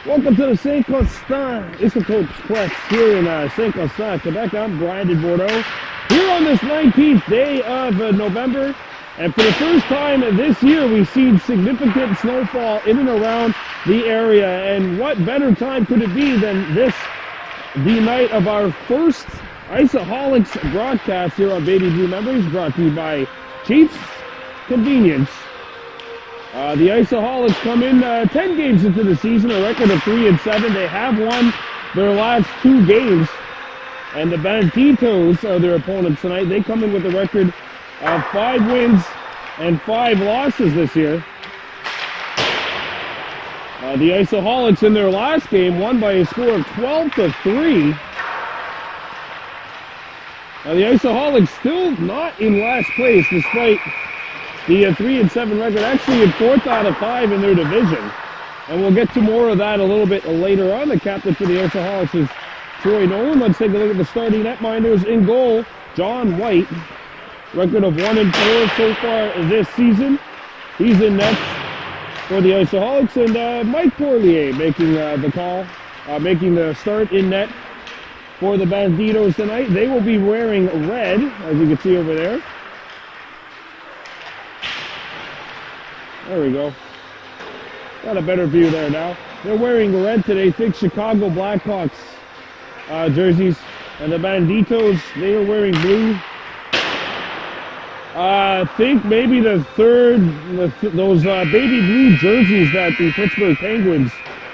Welcome to the St. Constant Iceaholics Quest here in St. Constant, Quebec. I'm Brandon Bordeaux here on this 19th day of November. And for the first time this year, we've seen significant snowfall in and around the area. And what better time could it be than this, the night of our first Iceaholics broadcast here on Baby Blue Memories, brought to you by Chiefs Convenience. The Iceaholics come in 10 games into the season, a record of 3-7. They have won their last 2 games. And the Banditos are their opponents tonight. They come in with a record of 5 wins and 5 losses this year. The Iceaholics in their last game won by a score of 12-3. The Iceaholics still not in last place despite the 3-7 record, actually in 4th out of 5 in their division. And we'll get to more of that a little bit later on. The captain for the Iceaholics is Troy Nolan. Let's take a look at the starting netminders. In goal, John White. Record of 1-4 so far this season. He's in net for the Iceaholics. And Mike Corlier making the call, making the start in net for the Banditos tonight. They will be wearing red, as you can see over there. There we go. Got a better view there now. They're wearing red today. Think Chicago Blackhawks jerseys. And the Banditos, they are wearing blue. Think maybe the third, those baby blue jerseys that the Pittsburgh Penguins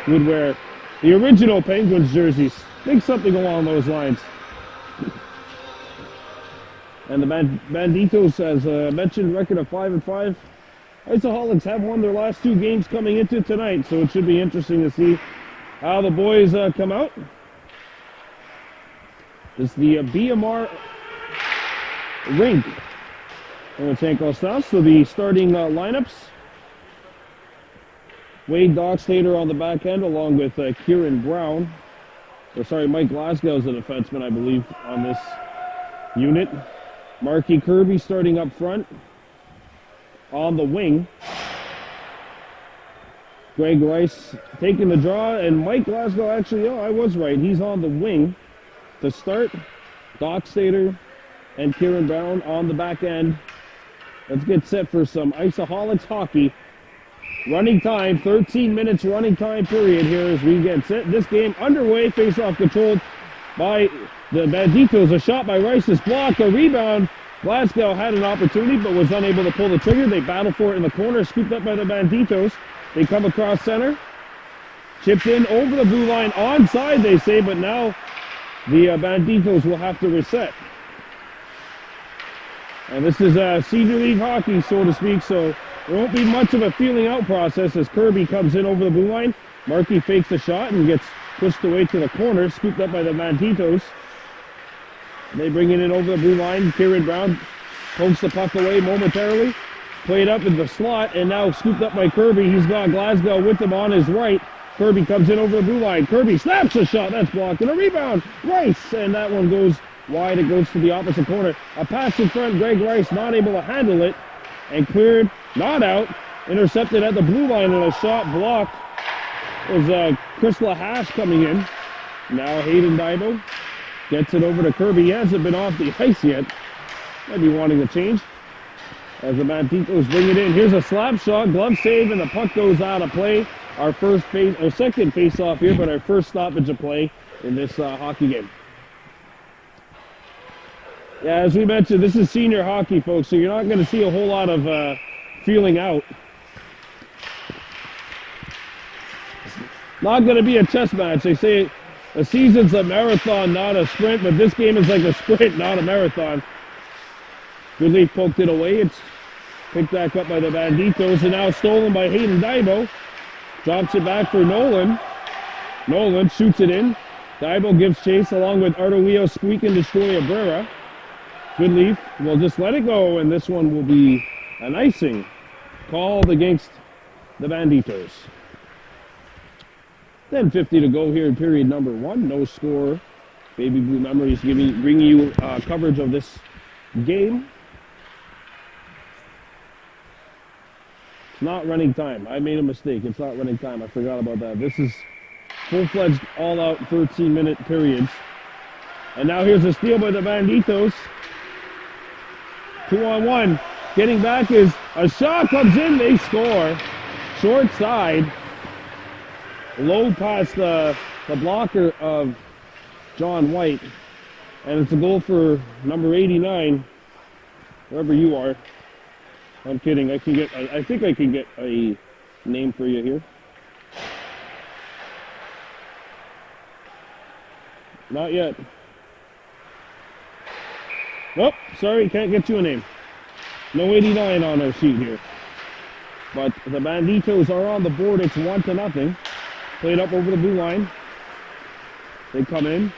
would wear. The original Penguins jerseys. Think something along those lines. And the Banditos, as mentioned, record of 5-5. Iceaholics have won their last 2 games coming into tonight, so it should be interesting to see how the boys come out. This is the BMR rink in St. Constant. So the starting lineups. Wade Dockstader on the back end, along with Kieran Brown. Mike Glasgow is the defenseman, I believe, on this unit. Marky Kirby starting up front. On the wing, Greg Rice taking the draw, and Mike Glasgow actually, I was right, he's on the wing to start. Dockstader and Kieran Brown on the back end. Let's get set for some Iceaholics hockey. Running time, 13 minutes running time period here as we get set. This game underway, face-off controlled by the Banditos. A shot by Rice is blocked, a rebound. Glasgow had an opportunity but was unable to pull the trigger. They battle for it in the corner, scooped up by the Banditos. They come across center. Chipped in over the blue line. Onside, they say, but now the Banditos will have to reset. And this is senior league hockey, so to speak, so there won't be much of a feeling out process as Kirby comes in over the blue line. Markey fakes the shot and gets pushed away to the corner, scooped up by the Banditos. They bring it in over the blue line. Kieran Brown pokes the puck away momentarily. Played up in the slot and now scooped up by Kirby. He's got Glasgow with him on his right. Kirby comes in over the blue line. Kirby snaps the shot. That's blocked. And a rebound. Rice. And that one goes wide. It goes to the opposite corner. A pass in front. Greg Rice not able to handle it. And cleared. Not out. Intercepted at the blue line and a shot blocked. It was Chris Lahash coming in. Now Hayden Dibo gets it over to Kirby. He hasn't been off the ice yet. Might be wanting to change. As the Banditos bring it in. Here's a slap shot. Glove save, and the puck goes out of play. Our second face-off here, but our first stoppage of play in this hockey game. Yeah, as we mentioned, this is senior hockey, folks, so you're not going to see a whole lot of feeling out. Not going to be a chess match. They say a season's a marathon, not a sprint, but this game is like a sprint, not a marathon. Goodleaf poked it away. It's picked back up by the Banditos and now stolen by Hayden Dibo. Drops it back for Nolan. Nolan shoots it in. Dibo gives chase along with Ardoio squeak and destroy Abrera. Goodleaf will just let it go, and this one will be an icing called against the Banditos. 10:50 to go here in period number 1. No score. Baby Blue Memories bringing you coverage of this game. It's not running time. I made a mistake. It's not running time. I forgot about that. This is full-fledged, all-out 13-minute periods. And now here's a steal by the Banditos. 2-on-1. Getting back is a shot, comes in, they score. Short side. Low past the blocker of John White. And it's a goal for number 89, wherever you are. I'm kidding. I think I can get a name for you here. Not yet. Nope, sorry, can't get you a name. No 89 on our sheet here. But the Banditos are on the board. It's 1-0. Played up over the blue line. They come in.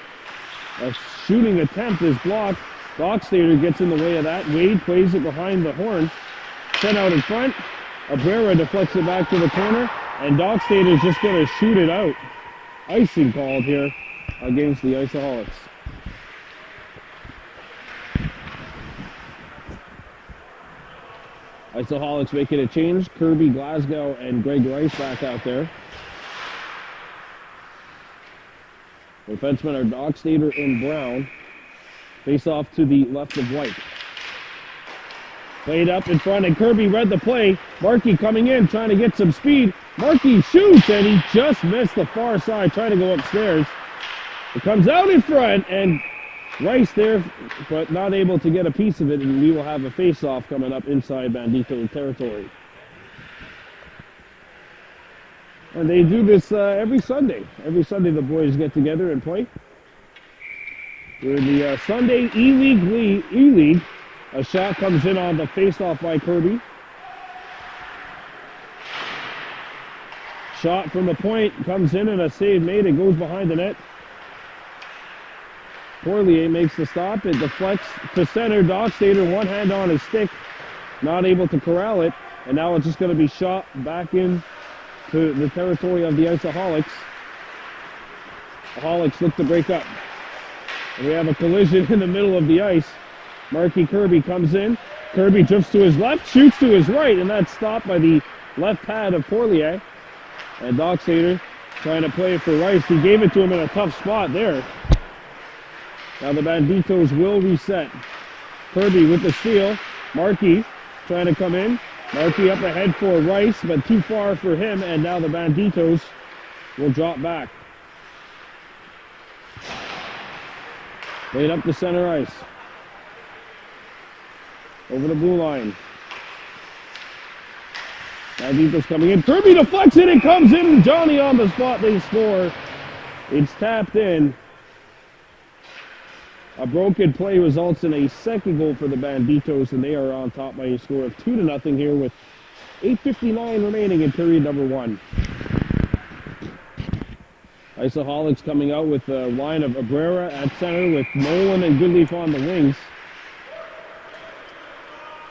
A shooting attempt is blocked. Dockstader gets in the way of that. Wade plays it behind the horn. Sent out in front. Abrera deflects it back to the corner. And Dockstader is just going to shoot it out. Icing called here against the Iceaholics. Iceaholics making a change. Kirby, Glasgow, and Greg Rice back out there. Defensemen are Dockstader and Brown. Face off to the left of White. Played up in front, and Kirby read the play. Markey coming in, trying to get some speed. Markey shoots, and he just missed the far side, trying to go upstairs. It comes out in front, and Rice there, but not able to get a piece of it, and we will have a face-off coming up inside Bandito territory. And they do this every Sunday. Every Sunday the boys get together and play. We're the Sunday E-League. A shot comes in on the face-off by Kirby. Shot from the point comes in and a save made. It goes behind the net. Poirier makes the stop. It deflects to center. Dockstader, one hand on his stick, not able to corral it. And now it's just going to be shot back in to the territory of the Iceaholics. The Holics look to break up. And we have a collision in the middle of the ice. Markey Kirby comes in. Kirby drifts to his left, shoots to his right, and that's stopped by the left pad of Poirier. And Dockstader trying to play for Rice. He gave it to him in a tough spot there. Now the Banditos will reset. Kirby with the steal. Markey trying to come in. Markey up ahead for Rice, but too far for him, and now the Banditos will drop back. Played up to center ice. Over the blue line. Banditos coming in. Kirby deflects it, it comes in. Johnny on the spot, they score. It's tapped in. A broken play results in a second goal for the Banditos, and they are on top by a score of 2-0 here with 8:59 remaining in period number 1. Iceaholics coming out with a line of Abrera at center with Nolan and Goodleaf on the wings.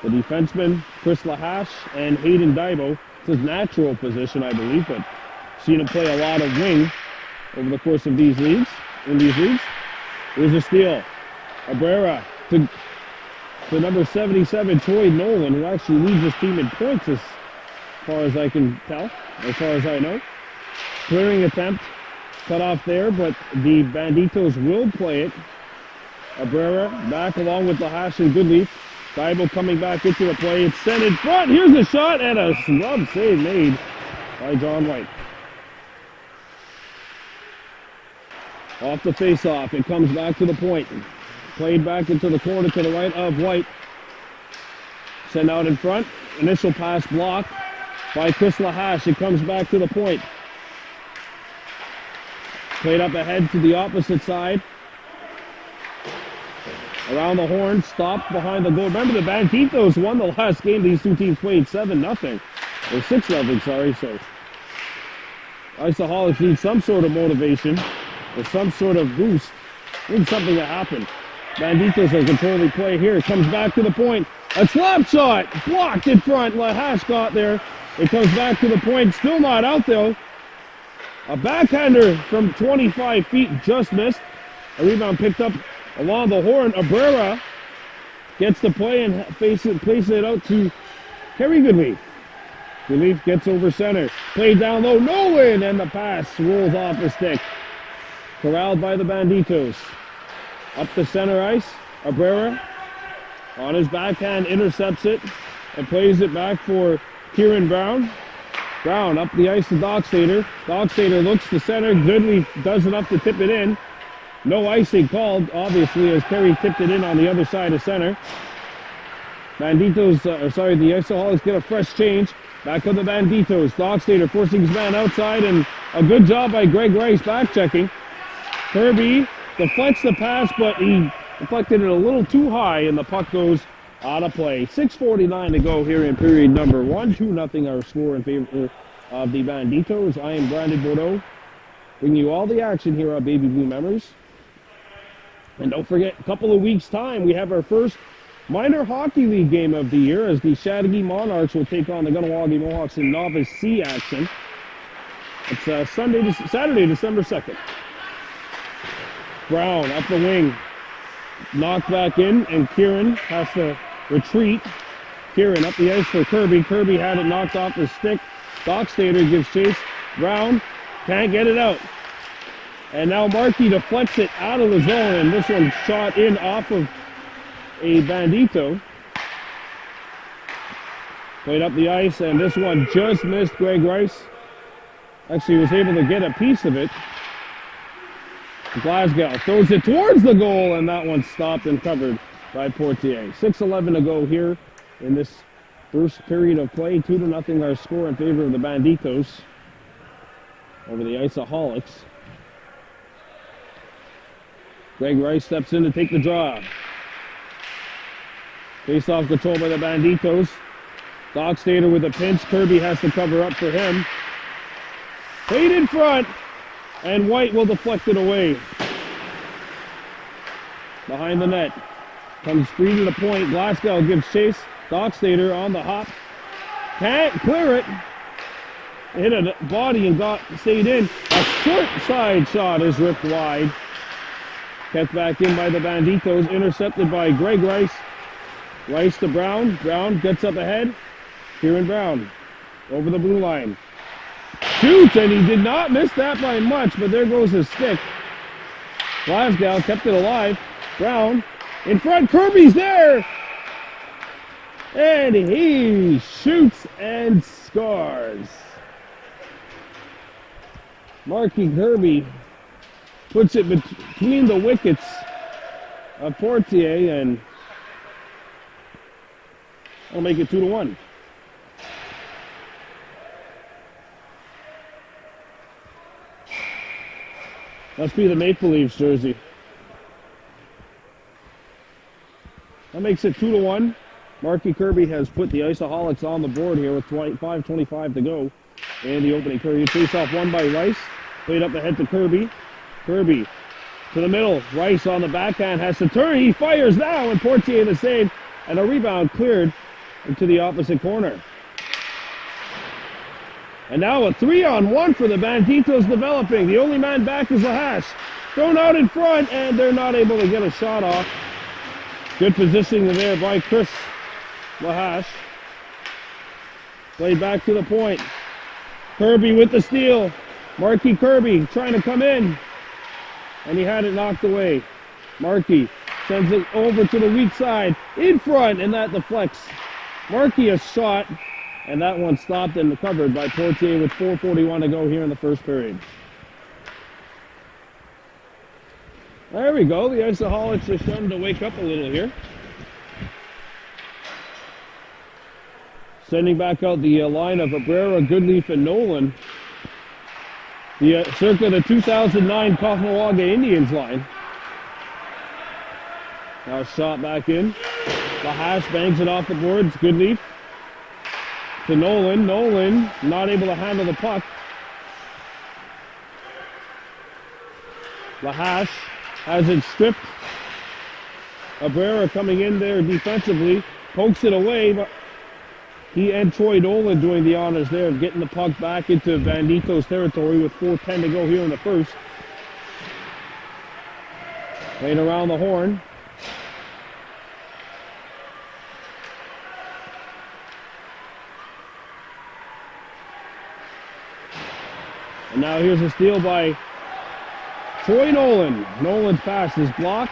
The defenseman, Chris Lahash and Hayden Daibo. It's his natural position, I believe, but seen him play a lot of wing over the course of these leagues. Here's a steal. Abrera to number 77, Troy Nolan, who actually leads his team in points as far as I can tell, as far as I know. Clearing attempt, cut off there, but the Banditos will play it. Abrera back along with Lahash and Goodleaf. Daibo coming back into the play. It's sent in front. Here's the shot, and a snub save made by John White. Off the face-off, it comes back to the point. Played back into the corner to the right of White. Sent out in front. Initial pass blocked by Chris Lahash. It comes back to the point. Played up ahead to the opposite side. Around the horn, stopped behind the goal. Remember, the Banditos won the last game these two teams played 7-0. Or 6-0, sorry. So Iceaholics need some sort of motivation or some sort of boost. Need something to happen. Banditos are controlling play here. It comes back to the point. A slap shot blocked in front. Lahash got there. It comes back to the point. Still not out though. A backhander from 25 feet just missed. A rebound picked up along the horn. Abrera gets the play and places it out to Kerry Goodleaf. Relief gets over center. Played down low. Nolan, and the pass rolls off the stick. Corralled by the Banditos. Up the center ice. Abrera on his backhand intercepts it and plays it back for Kieran Brown. Brown up the ice to Dockstader. Dockstader looks to center. Goodley does enough to tip it in. No icing called, obviously, as Kerry tipped it in on the other side of center. Banditos, the Iceaholics get a fresh change. Back on the Banditos. Dockstader forcing his man outside, and a good job by Greg Rice back checking. Kirby deflects the pass, but he deflected it a little too high, and the puck goes out of play. 6:49 to go here in period number 1. 2-0 our score in favor of the Banditos. I am Brandon Bordeaux, bringing you all the action here on Baby Blue Memories. And don't forget, a couple of weeks' time, we have our first minor hockey league game of the year as the Chattagee Monarchs will take on the Gunawaga Mohawks in Novice C action. It's Saturday, December 2nd. Brown up the wing, knocked back in, and Kieran has to retreat. Kieran up the ice for Kirby. Kirby had it knocked off the stick. Dockstader gives chase. Brown can't get it out. And now Markey deflects it out of the zone, and this one shot in off of a Bandito. Played up the ice, and this one just missed Greg Rice. Actually was able to get a piece of it. Glasgow throws it towards the goal, and that one stopped and covered by Portier. 6:11 to go here in this first period of play. 2-0 our score in favor of the Banditos over the Iceaholics. Greg Rice steps in to take the draw. Face-off control by the Banditos. Dockstader with a pinch. Kirby has to cover up for him. Played in front, and White will deflect it away. Behind the net. Comes free to the point. Glasgow gives chase. Dockstader on the hop. Can't clear it. Hit a body and stayed in. A short side shot is ripped wide. Kept back in by the Banditos. Intercepted by Greg Rice. Rice to Brown. Brown gets up ahead. Kieran Brown over the blue line. Shoots, and he did not miss that by much, but there goes his stick. Glasgow kept it alive. Brown in front. Kirby's there. And he shoots and scores. Marky Kirby puts it between the wickets of Portier, and that'll make it 2-1. Must be the Maple Leafs jersey. That makes it 2-1. Marky Kirby has put the Iceaholics on the board here with 5:25 to go in the opening period. Face-off won by Rice. Played up ahead to Kirby. Kirby to the middle. Rice on the backhand has to turn. He fires now, and Portier the save, and a rebound cleared into the opposite corner. And now a 3-on-1 for the Banditos developing. The only man back is Lahash. Thrown out in front, and they're not able to get a shot off. Good positioning there by Chris Lahash. Played back to the point. Kirby with the steal. Marky Kirby trying to come in, and he had it knocked away. Marky sends it over to the weak side, in front, and that deflects. Marky a shot, and that one stopped and covered by Portier with 4:41 to go here in the first period. There we go. The Iceaholics are starting to wake up a little here. Sending back out the line of Abrera, Goodleaf, and Nolan. The circa the 2009 Kaufmawaga Indians line. Now shot back in. Lahash bangs it off the boards. Goodleaf to Nolan. Nolan not able to handle the puck. Lahash has it stripped. Abrera coming in there defensively. Pokes it away, but he and Troy Nolan doing the honors there of getting the puck back into Banditos territory with 4:10 to go here in the first. Playing around the horn. And now here's a steal by Troy Nolan. Nolan's pass is blocked.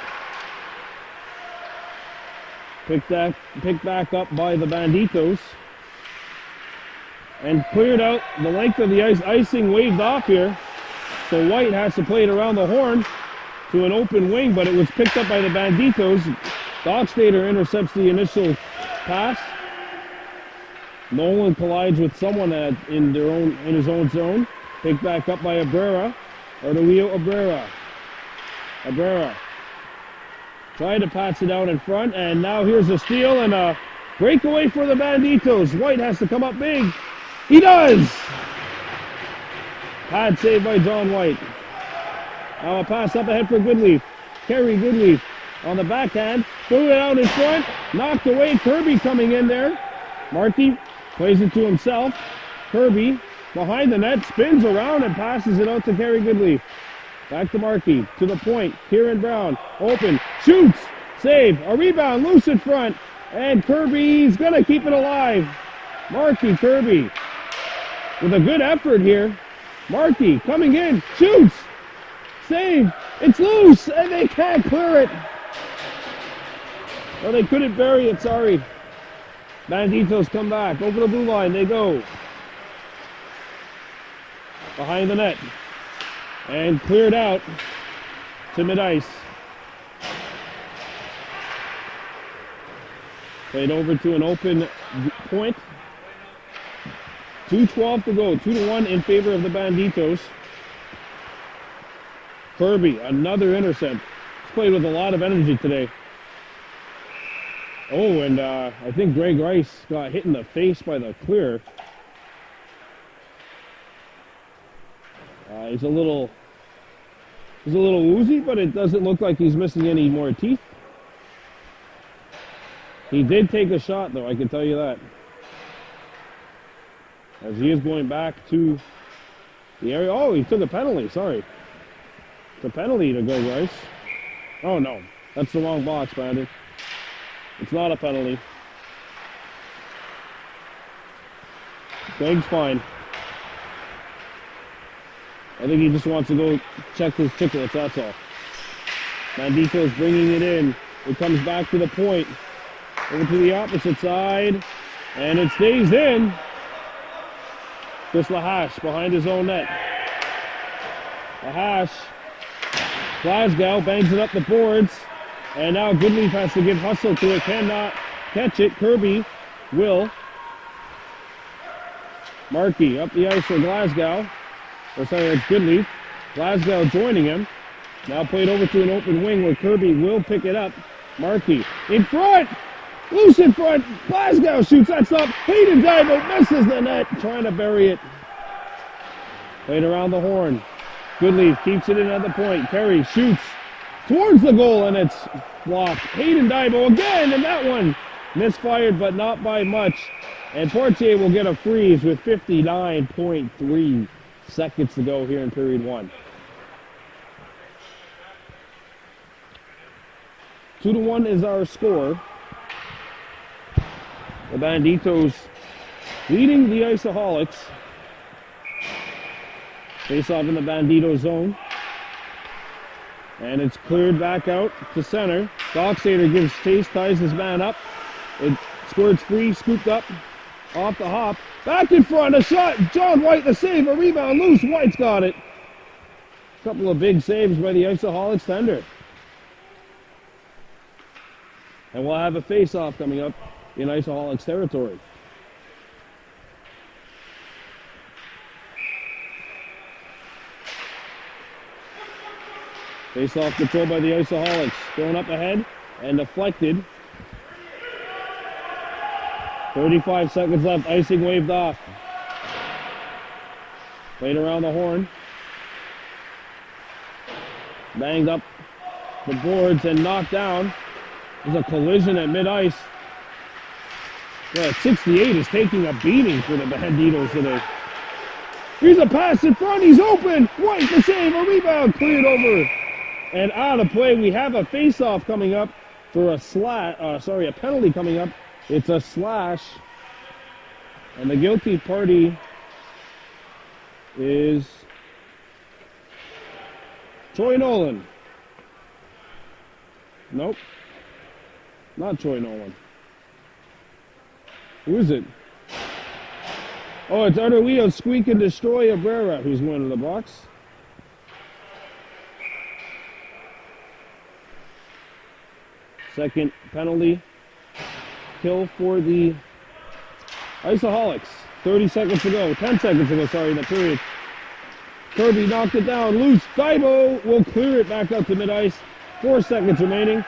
Picked back up by the Banditos. And cleared out the length of the ice. Icing waved off here. So White has to play it around the horn to an open wing, but it was picked up by the Banditos. Dockstader intercepts the initial pass. Nolan collides with someone in his own zone. Picked back up by Abrera. Abrera. Trying to pass it out in front, and now here's a steal and a breakaway for the Banditos. White has to come up big. He does! Pad saved by John White. Now a pass up ahead for Goodleaf. Kerry Goodleaf on the backhand. Threw it out in front. Knocked away. Kirby coming in there. Markey plays it to himself. Kirby behind the net. Spins around and passes it out to Kerry Goodleaf. Back to Markey. To the point. Kieran Brown. Open. Shoots. Save. A rebound. Loose in front. And Kirby's going to keep it alive. Markey, Kirby. With a good effort here. Markey coming in. Shoots. Save. It's loose. And they can't clear it. Well, they couldn't bury it. Sorry. Banditos come back. Over the blue line. They go. Behind the net. And cleared out to mid-ice. Played over to an open point. 2:12 to go. 2-1 in favor of the Banditos. Kirby, another intercept. He's played with a lot of energy today. Oh, and I think Greg Rice got hit in the face by the clear. He's a little woozy, but it doesn't look like he's missing any more teeth. He did take a shot, though, I can tell you that. As he is going back to the area. Oh, he took a penalty, sorry. It's a penalty to Greg Rice. Oh, no. That's the wrong box, Brandon. It's not a penalty. Greg's fine. I think he just wants to go check his chicklets, that's all. Banditos bringing it in. It comes back to the point. Over to the opposite side. And it stays in. Chris Lahash behind his own net. Lahash. Glasgow bangs it up the boards. And now Goodleaf has to give hustle to it. Cannot catch it. Kirby will. Markey up the ice for Glasgow. It's Goodleaf. Glasgow joining him. Now played over to an open wing where Kirby will pick it up. Markey in front. Loose in front. Glasgow shoots. That's up. Hayden Divo misses the net. Trying to bury it. Played around the horn. Goodleaf keeps it in at the point. Kerry shoots towards the goal and it's blocked. Hayden Divo again, and that one misfired, but not by much. And Portier will get a freeze with 59.3 seconds to go here in period one. 2-1 is our score. The Banditos leading the Iceaholics. Face off in the Bandito zone. And it's cleared back out to center. Dockstader gives chase, ties his man up. It squirts free, scooped up off the hop. Back in front, a shot. John White the save, a rebound loose. White's got it. Couple of big saves by the Iceaholics tender. And we'll have a face-off coming up in Iceaholics territory. Face-off control by the Iceaholics. Thrown up ahead and deflected. 35 seconds left. Icing waved off. Played around the horn. Banged up the boards and knocked down. There's a collision at mid-ice. Yeah, 68 is taking a beating for the Banditos today. Here's a pass in front. He's open. White the save. A rebound cleared over. And out of play. We have a face-off coming up for a penalty coming up. It's a slash. And the guilty party is Troy Nolan. Nope. Not Troy Nolan. Who is it? Oh, it's Ardawio Squeak and Destroy Abrera who's going to the box. Second penalty kill for the Iceaholics. 30 seconds to go. 10 seconds to go, sorry, in the period. Kirby knocked it down. Loose. Daibo will clear it back up to mid-ice. 4 seconds remaining.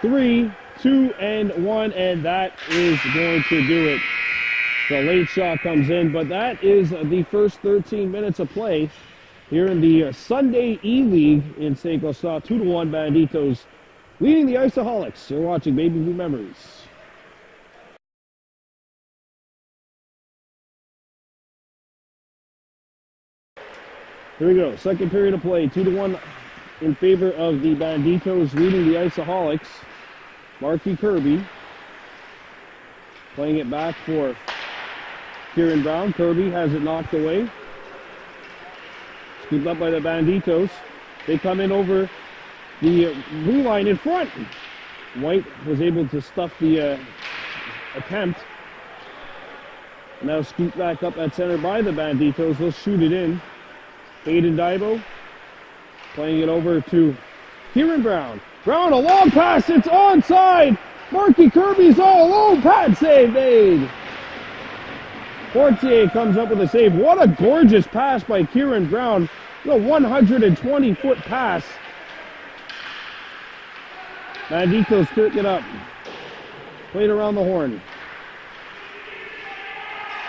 3, 2, and 1, and that is going to do it. The late shot comes in, but that is the first 13 minutes of play here in the Sunday E-League in St. Gustave. 2-1 Banditos leading the Iceaholics. You're watching Baby Blue Memories. Here we go. Second period of play. 2-1 in favor of the Banditos leading the Iceaholics. Marky Kirby playing it back for Kieran Brown. Kirby has it knocked away. Scooped up by the Banditos. They come in over the blue line in front. White was able to stuff the attempt. Now scooped back up at center by the Banditos. They'll shoot it in. Aiden Daibo playing it over to Kieran Brown. Brown, a long pass. It's onside. Marky Kirby's all alone. Pad save made. Portier comes up with a save. What a gorgeous pass by Kieran Brown. A 120-foot pass. Banditos pick it up. Played around the horn.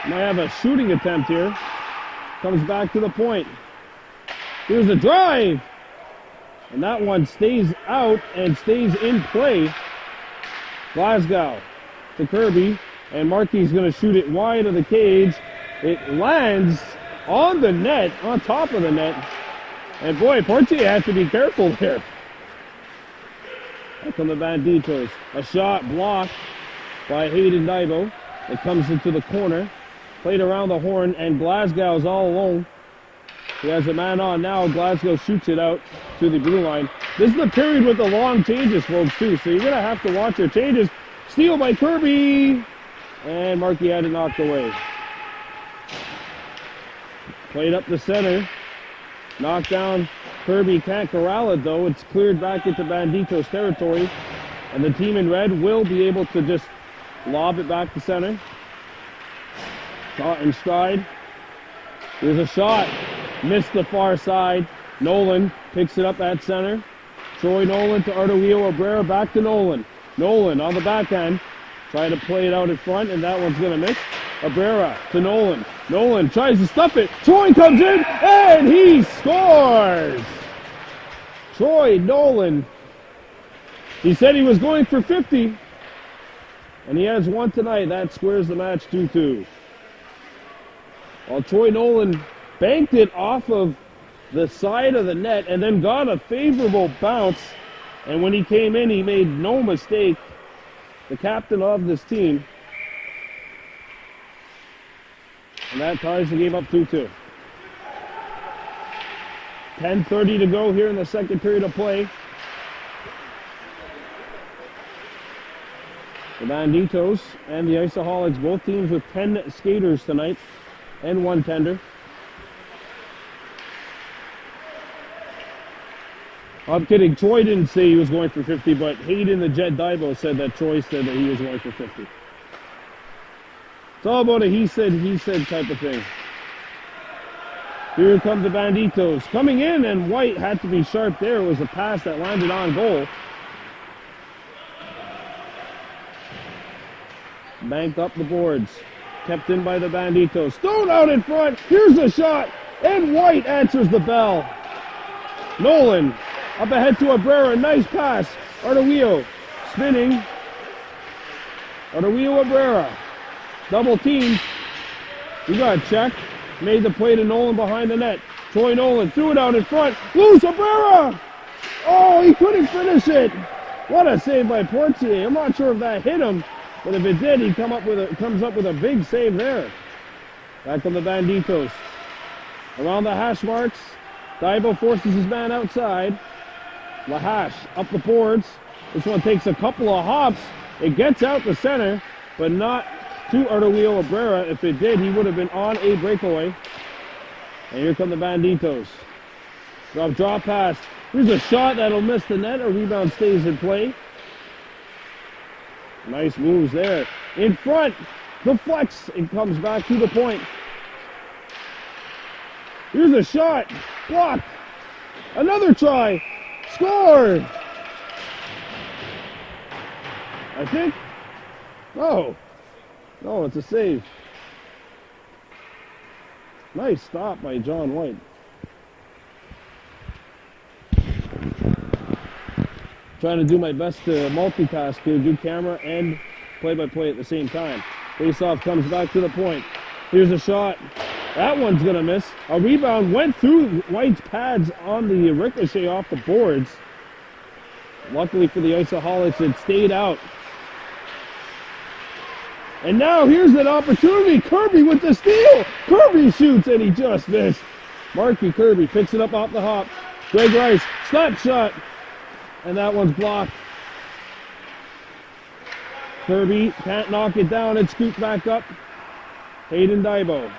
Might have a shooting attempt here. Comes back to the point. Here's a drive. And that one stays out and stays in play. Glasgow to Kirby. And Marky's going to shoot it wide of the cage. It lands on the net, on top of the net. And boy, Portier has to be careful there. Here come the Banditos. A shot blocked by Hayden Daibo. It comes into the corner. Played around the horn, and Glasgow's all alone. He has a man on now. Glasgow shoots it out to the blue line. This is the period with the long changes, folks, too. So you're going to have to watch your changes. Steal by Kirby. And Marky had it knocked away. Played up the center. Knocked down. Kirby can't corral it, though. It's cleared back into Banditos territory. And the team in red will be able to just lob it back to center. Caught in stride. Here's a shot. Missed the far side. Nolan picks it up at center. Troy Nolan to Ardawio Abrera. Back to Nolan. Nolan on the backhand. Trying to play it out in front, and that one's going to miss. Abrera to Nolan. Nolan tries to stuff it. Troy comes in, and he scores! Troy Nolan. He said he was going for 50, and he has one tonight. That squares the match 2-2. While Troy Nolan banked it off of the side of the net and then got a favorable bounce, and when he came in, he made no mistake. The captain of this team. And that ties the game up 2-2. 10:30 to go here in the second period of play. The Banditos and the Iceaholics, both teams with 10 skaters tonight and 1 tender. I'm kidding. Troy didn't say he was going for 50, but Hayden the Jet Daibo said that Troy said that he was going for 50. It's all about a he said type of thing. Here come the Banditos. Coming in, and White had to be sharp there. It was a pass that landed on goal. Banked up the boards. Kept in by the Banditos. Thrown out in front. Here's a shot. And White answers the bell. Nolan up ahead to Abrera. Nice pass. Ardawio spinning. Ardawio Abrera. Double team. He got checked. Made the play to Nolan behind the net. Troy Nolan threw it out in front. Loose Abrera! Oh, he couldn't finish it. What a save by Portier. I'm not sure if that hit him, but if it did, he comes up with a big save there. Back on the Banditos. Around the hash marks. Daibo forces his man outside. Lahash up the boards. This one takes a couple of hops. It gets out the center, but not to Arturo Abrera. If it did, he would have been on a breakaway. And here come the Banditos. Drop pass. Here's a shot that'll miss the net. A rebound stays in play. Nice moves there. In front. Deflects. It comes back to the point. Here's a shot. Blocked. Another try. Score. I think. Oh. No, it's a save. Nice stop by John White. Trying to do my best to multitask here, do camera and play-by-play at the same time. Face-off comes back to the point. Here's a shot. That one's going to miss. A rebound went through White's pads on the ricochet off the boards. Luckily for the Iceaholics, it stayed out. And now here's an opportunity. Kirby with the steal. Kirby shoots and he just missed. Marky Kirby picks it up off the hop. Greg Rice, slap shot. And that one's blocked. Kirby can't knock it down. It scoots back up. Hayden Daibo.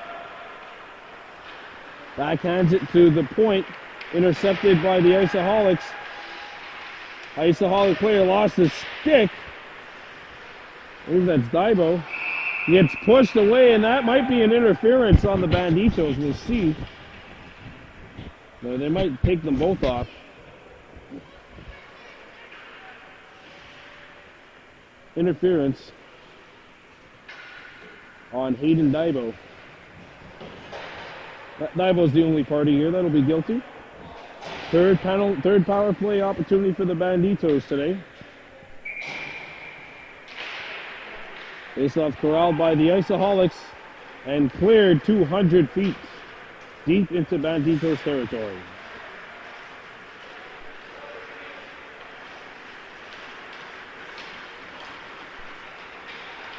Backhands it to the point. Intercepted by the Iceaholics. Iceaholic player lost his stick. I believe that's Daibo. Gets pushed away, and that might be an interference on the Banditos. We'll see. No, they might take them both off. Interference on Hayden Daibo. Daibo's the only party here that'll be guilty. Third power play opportunity for the Banditos today. Face-off corralled by the Iceaholics and cleared 200 feet deep into Banditos territory.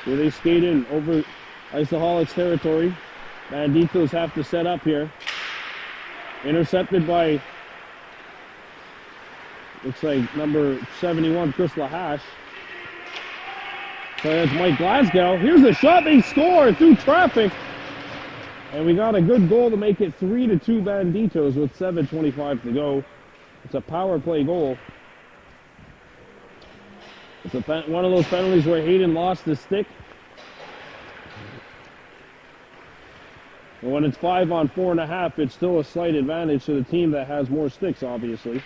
Here they skate in over Iceaholics territory. Banditos have to set up here. Intercepted by, looks like number 71, Chris Lahash. So that's Mike Glasgow. Here's a shot. They score through traffic. And we got a good goal to make it 3-2 Banditos with 7:25 to go. It's a power play goal. It's one of those penalties where Hayden lost his stick. And when it's 5 on 4.5, it's still a slight advantage to the team that has more sticks, obviously.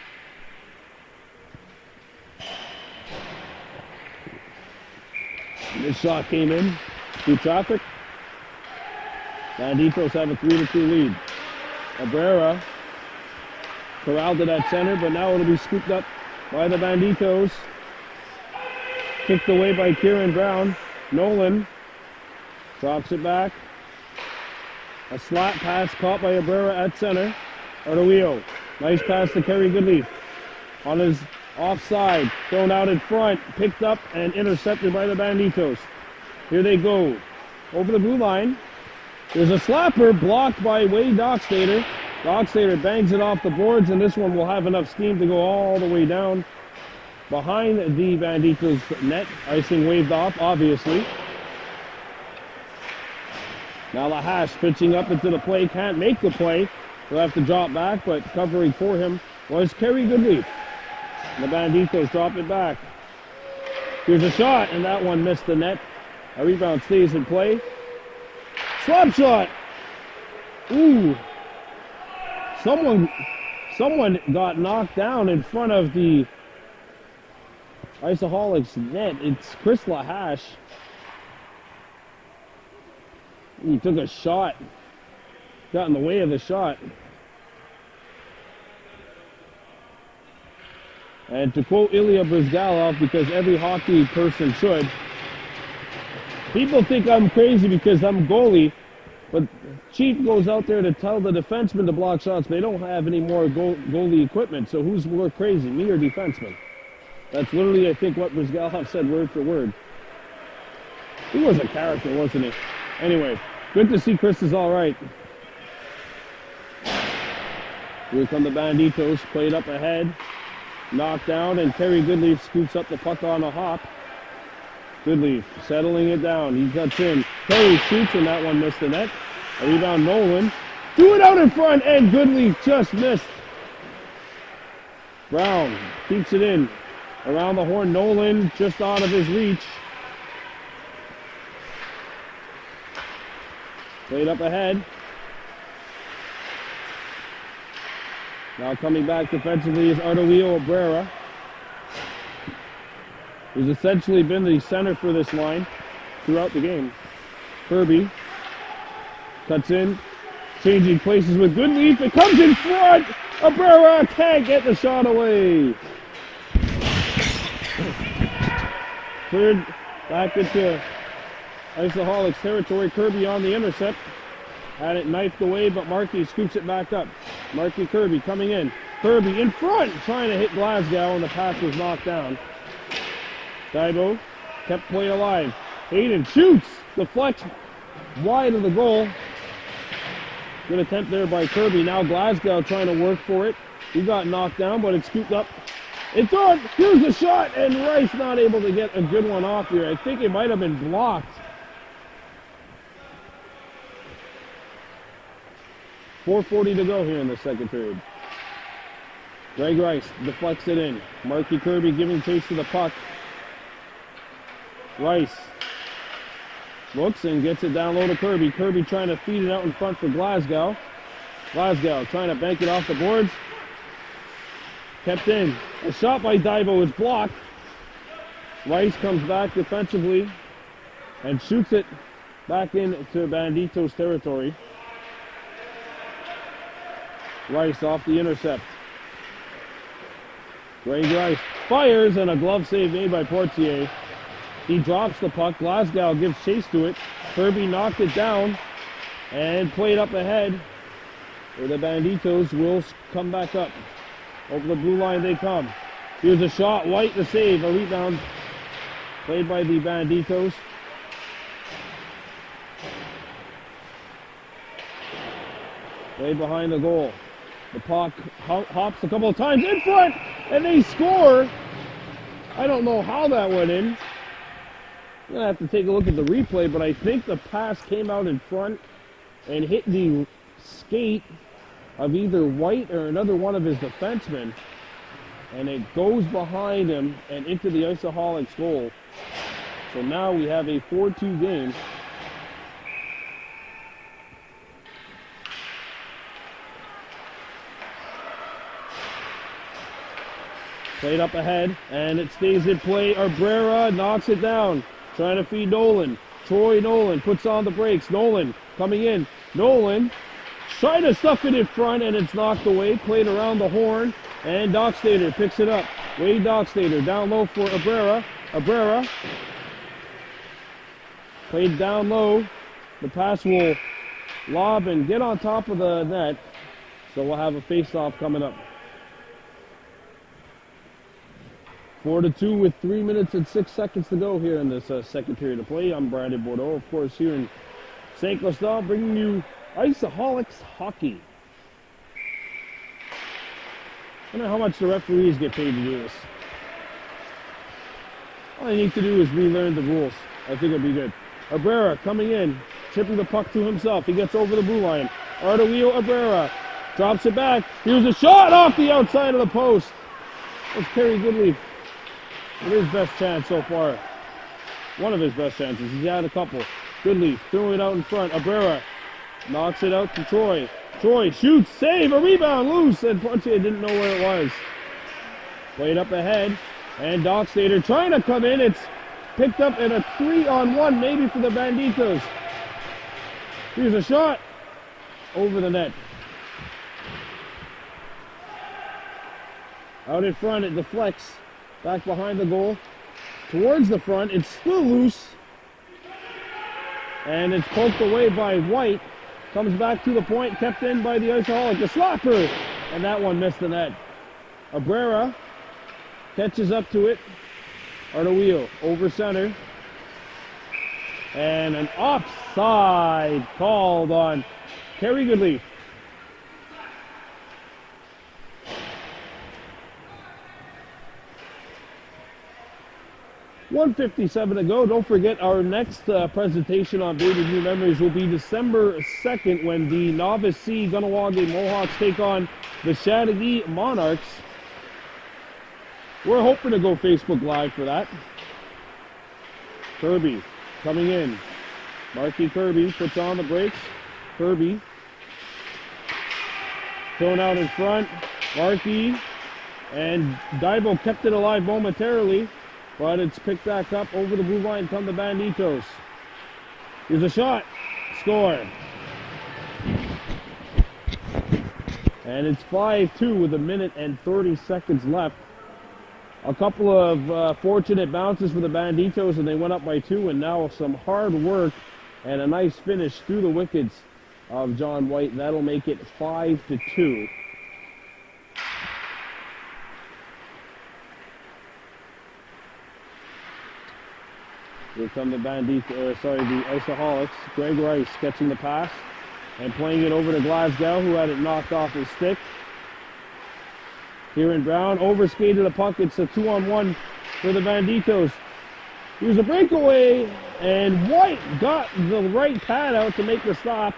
This shot came in through traffic. Banditos have a 3-2 lead. Abrera corralled it at center, but now it'll be scooped up by the Banditos. Kicked away by Kieran Brown. Nolan drops it back. A slap pass caught by Abrera at center. Arturo. Nice pass to Kerry Goodleaf. On his offside. Thrown out in front. Picked up and intercepted by the Banditos. Here they go. Over the blue line. There's a slapper blocked by Wade Dockstader. Dockstader bangs it off the boards, and this one will have enough steam to go all the way down behind the Banditos net. Icing waved off, obviously. Now Lahash pitching up into the play, can't make the play. He'll have to drop back, but covering for him was Kerry Goodleaf. The Banditos drop it back. Here's a shot, and that one missed the net. A rebound stays in play. Slap shot! Ooh. Someone got knocked down in front of the Iceaholics net. It's Chris Lahash. He took a shot. Got in the way of the shot. And to quote Ilya Brizgalov, because every hockey person should, people think I'm crazy because I'm goalie, but Chief goes out there to tell the defenseman to block shots. They don't have any more goalie equipment, so who's more crazy, me or defenseman? That's literally, I think, what Brizgalov said word for word. He was a character, wasn't he? Anyway, good to see Chris is all right. Here come the Banditos, played up ahead, knocked down, and Terry Goodleaf scoops up the puck on a hop. Goodleaf settling it down. He cuts in. Terry shoots, and that one missed the net. A rebound, Nolan. Do it out in front, and Goodleaf just missed. Brown keeps it in. Around the horn, Nolan just out of his reach. Played up ahead. Now coming back defensively is Artulio Abrera, who's essentially been the center for this line throughout the game. Kirby cuts in, changing places with Goodleaf. It comes in front. Abrera can't get the shot away. Cleared back into Iceaholics territory. Kirby on the intercept. Had it knifed away, but Markey scoops it back up. Markey Kirby coming in. Kirby in front, trying to hit Glasgow, and the pass was knocked down. Daibo kept play alive. Hayden shoots. Deflects wide of the goal. Good attempt there by Kirby. Now Glasgow trying to work for it. He got knocked down, but it's scooped up. It's on. Here's the shot, and Rice not able to get a good one off here. I think it might have been blocked. 4:40 to go here in the second period. Greg Rice deflects it in. Markey Kirby giving chase to the puck. Rice looks and gets it down low to Kirby. Kirby trying to feed it out in front for Glasgow. Glasgow trying to bank it off the boards. Kept in. A shot by Daibo is blocked. Rice comes back defensively and shoots it back into Banditos territory. Rice off the intercept. Greg Rice fires, and a glove save made by Portier. He drops the puck. Glasgow gives chase to it. Kirby knocked it down and played up ahead, where the Banditos will come back up. Over the blue line they come. Here's a shot. White the save. A rebound played by the Banditos. Played behind the goal. The puck hops a couple of times in front, and they score. I don't know how that went in. I'm going to have to take a look at the replay, but I think the pass came out in front and hit the skate of either White or another one of his defensemen, and it goes behind him and into the Iceaholics goal. So now we have a 4-2 game. Played up ahead, and it stays in play. Abrera knocks it down, trying to feed Nolan. Troy Nolan puts on the brakes. Nolan coming in. Nolan trying to stuff it in front, and it's knocked away. Played around the horn, and Dockstader picks it up. Wade Dockstader down low for Abrera. Abrera played down low. The pass will lob and get on top of the net, so we'll have a face-off coming up. 4-2 with 3 minutes and 6 seconds to go here in this second period of play. I'm Brandon Bordeaux, of course, here in St. Cloud, bringing you Iceaholics hockey. I don't know how much the referees get paid to do this. All I need to do is relearn the rules. I think it'll be good. Abrera coming in, chipping the puck to himself. He gets over the blue line. Artulio Abrera drops it back. Here's a shot off the outside of the post. That's Terry Goodleaf. His best chance so far. One of his best chances. He's had a couple. Goodleaf throwing it out in front. Abrera knocks it out to Troy. Troy shoots, save, a rebound, loose, and Pontier didn't know where it was. Played up ahead, and Dockstader trying to come in. It's picked up in a 3-on-1 maybe for the Banditos. Here's a shot over the net. Out in front, it deflects. Back behind the goal. Towards the front, it's still loose. And it's poked away by White. Comes back to the point, kept in by the Iceaholics. The slapper! And that one missed the net. Abrera catches up to it. Artulio over center. And an offside called on Terry Goodleaf. 1:57 to go. Don't forget our next presentation on Baby Blue Memories will be December 2nd when the Novice C Gunawaga Mohawks take on the Chattagee Monarchs. We're hoping to go Facebook Live for that. Kirby coming in. Marky Kirby puts on the brakes. Kirby thrown out in front. Marky and Daibo kept it alive momentarily, but it's picked back up over the blue line. Come the Banditos. Here's a shot. Score. And it's 5-2 with 1:30 seconds left. A couple of fortunate bounces for the Banditos, and they went up by 2, and now some hard work and a nice finish through the wickets of John White. That'll make it 5-2. Here come the the Iceaholics. Greg Rice catching the pass and playing it over to Glasgow, who had it knocked off his stick. Here in Brown, overskated the puck. It's a 2-on-1 for the Banditos. Here's a breakaway, and White got the right pad out to make the stop.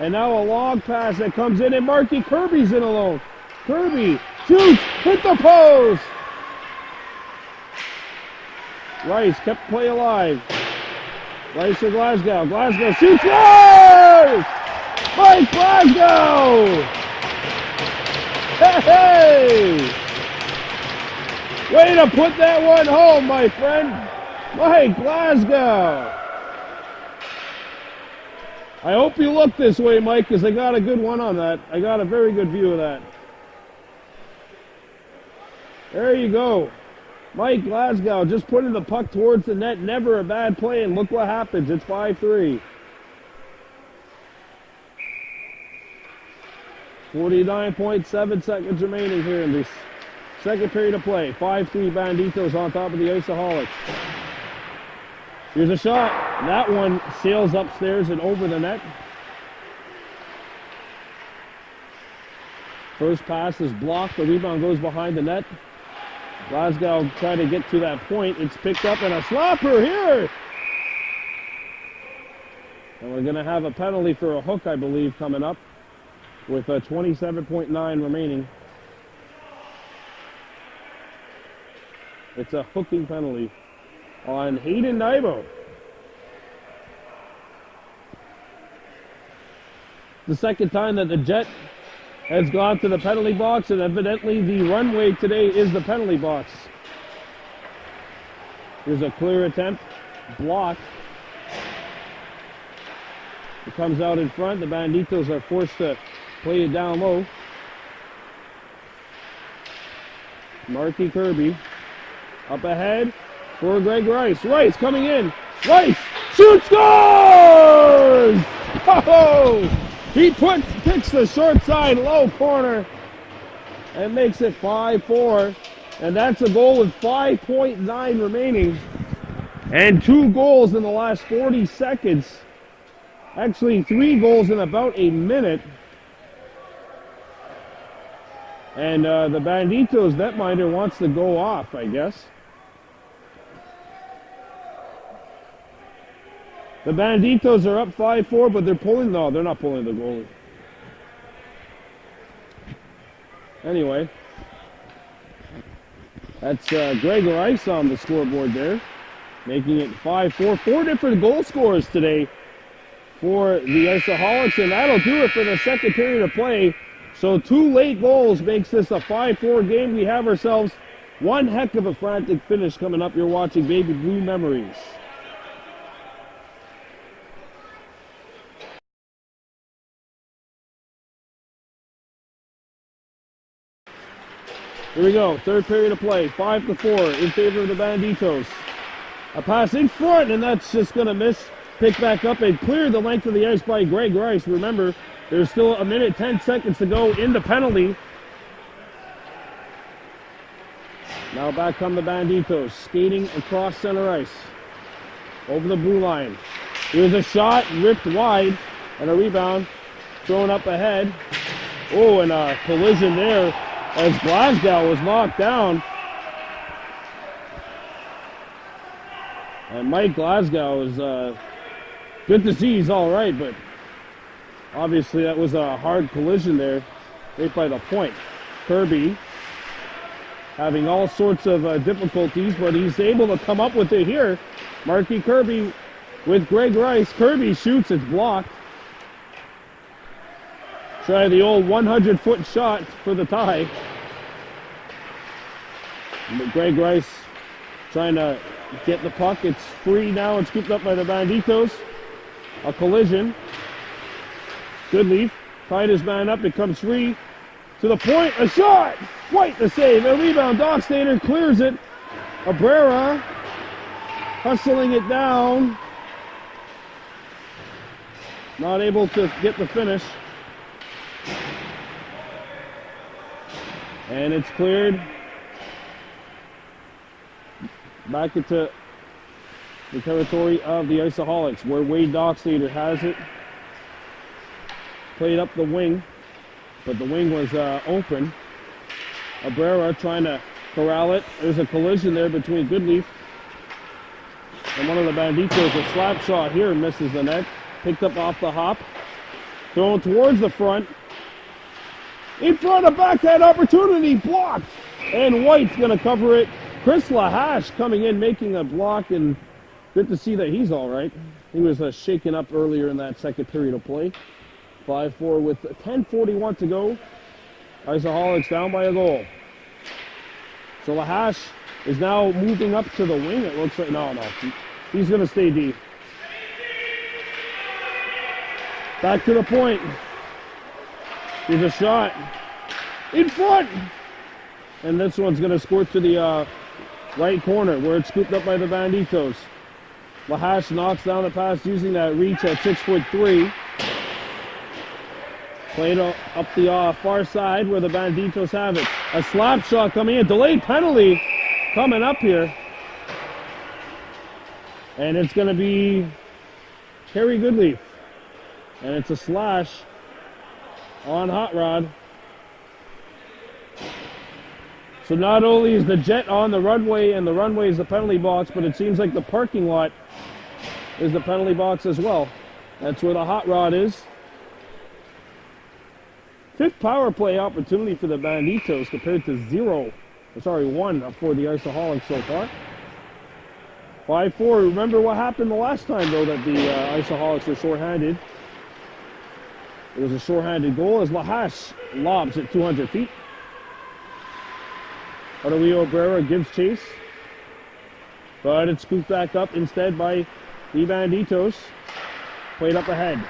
And now a long pass that comes in, and Marky Kirby's in alone. Kirby shoots, hit the post. Rice kept play alive. Rice to Glasgow. Glasgow shoots, scores! Mike Glasgow! Hey! Way to put that one home, my friend. Mike Glasgow. I hope you look this way, Mike, because I got a good one on that. I got a very good view of that. There you go. Mike Glasgow just putting the puck towards the net. Never a bad play, and look what happens. It's 5-3. 49.7 seconds remaining here in this second period of play. 5-3 Banditos on top of the Iceaholics. Here's a shot. That one sails upstairs and over the net. First pass is blocked. The rebound goes behind the net. Glasgow trying to get to that point. It's picked up and a slapper here. And we're going to have a penalty for a hook, I believe, coming up with a 27.9 remaining. It's a hooking penalty on Hayden Daibo. The second time that the Jet has gone to the penalty box, and evidently the runway today is the penalty box. Here's a clear attempt, blocked. It comes out in front. The Banditos are forced to play it down low. Marky Kirby up ahead for Greg Rice. Rice coming in. Rice shoots, scores! Oh! He picks the short side low corner and makes it 5-4. And that's a goal with 5.9 remaining. And 2 goals in the last 40 seconds. Actually, 3 goals in about a minute. And the Banditos netminder wants to go off, I guess. The Banditos are up 5-4, but they're pulling. No, they're not pulling the goalie. Anyway, that's Greg Rice on the scoreboard there, making it 5-4. 4 different goal scorers today for the Iceaholics, and that'll do it for the second period of play. So 2 late goals makes this a 5-4 game. We have ourselves one heck of a frantic finish coming up. You're watching Baby Blue Memories. Here we go, third period of play, 5-4 in favor of the Banditos. A pass in front, and that's just going to miss. Pick back up and clear the length of the ice by Greg Rice. Remember, there's still a minute, 10 seconds to go in the penalty. Now back come the Banditos, skating across center ice. Over the blue line. Here's a shot, ripped wide, and a rebound thrown up ahead. Oh, and a collision there as Glasgow was knocked down. And Mike Glasgow is good to see he's all right, but obviously that was a hard collision there, right by the point. Kirby having all sorts of difficulties, but he's able to come up with it here. Marky Kirby with Greg Rice. Kirby shoots, it's blocked. Try the old 100-foot shot for the tie. Greg Rice trying to get the puck. It's free now and scooped up by the Banditos. A collision. Goodleaf tied his man up. It comes free to the point. A shot! White the save. A rebound. Dockstader clears it. Abrera hustling it down. Not able to get the finish. And it's cleared. Back into the territory of the Iceaholics, where Wade Dockstader has it. Played up the wing, but the wing was open. Abrera trying to corral it. There's a collision there between Goodleaf and one of the Banditos. A slap shot here, misses the net. Picked up off the hop. Thrown towards the front. In front of backhand opportunity, blocked. And White's going to cover it. Chris Lahash coming in, making a block, and good to see that he's all right. He was shaken up earlier in that second period of play. 5-4 with 10:41 to go. Iceaholics down by a goal. So Lahash is now moving up to the wing. It looks like, no. He's going to stay deep. Back to the point. Here's a shot. In front! And this one's going to squirt to the right corner where it's scooped up by the Banditos. Lahash knocks down the pass using that reach at 6'3". Played up the far side where the Banditos have it. A slap shot coming in. Delayed penalty coming up here. And it's going to be Kerry Goodleaf. And it's a slash on Hot Rod. So not only is the jet on the runway, and the runway is the penalty box, but it seems like the parking lot is the penalty box as well. That's where the Hot Rod is. Fifth power play opportunity for the Banditos compared to 1 for the Iceaholics so far. 5-4. Remember what happened the last time, though, that the Iceaholics were shorthanded. It was a shorthanded goal as Lahash lobs at 200 feet. Aurelio Abrera gives chase, but it's scooped back up instead by the Banditos. Played up ahead.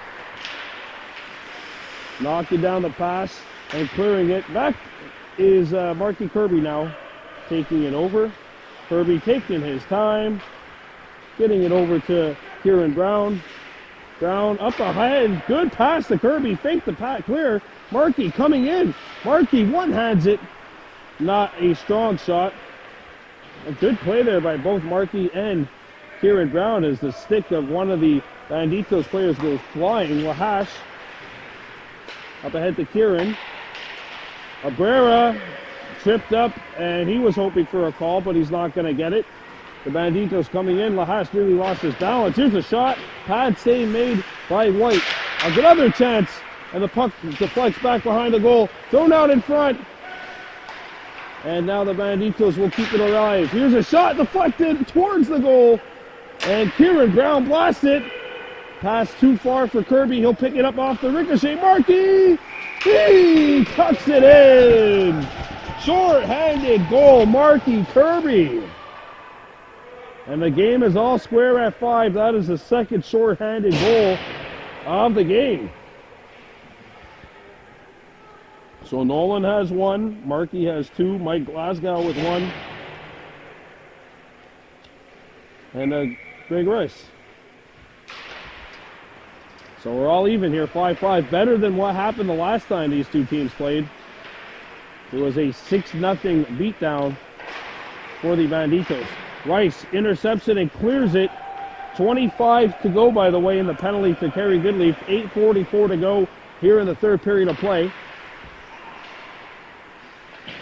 Knocking down the pass and clearing it. Back is Marky Kirby now, taking it over. Kirby taking his time, getting it over to Kieran Brown. Brown up ahead. Good pass to Kirby. Fake the pass. Clear. Marky coming in. Marky one-hands it. Not a strong shot. A good play there by both Marky and Kieran Brown as the stick of one of the Banditos players goes flying. Lahash up ahead to Kieran. Abrera tripped up, and he was hoping for a call, but he's not going to get it. The Banditos coming in. Lahash nearly lost his balance. Here's a shot. Pad save made by White. Another chance, and the puck deflects back behind the goal. Thrown out in front. And now the Banditos will keep it alive. Here's a shot deflected towards the goal. And Kieran Brown blasts it. Pass too far for Kirby. He'll pick it up off the ricochet. Marky! He tucks it in. Short-handed goal, Marky Kirby. And the game is all square at 5. That is the second short-handed goal of the game. So Nolan has 1, Marky has 2, Mike Glasgow with 1, and Greg Rice. So we're all even here, 5-5. Better than what happened the last time these two teams played. It was a 6-0 beatdown for the Banditos. Rice intercepts it and clears it. 25 to go, by the way, in the penalty to Kerry Goodleaf. 8:44 to go here in the third period of play.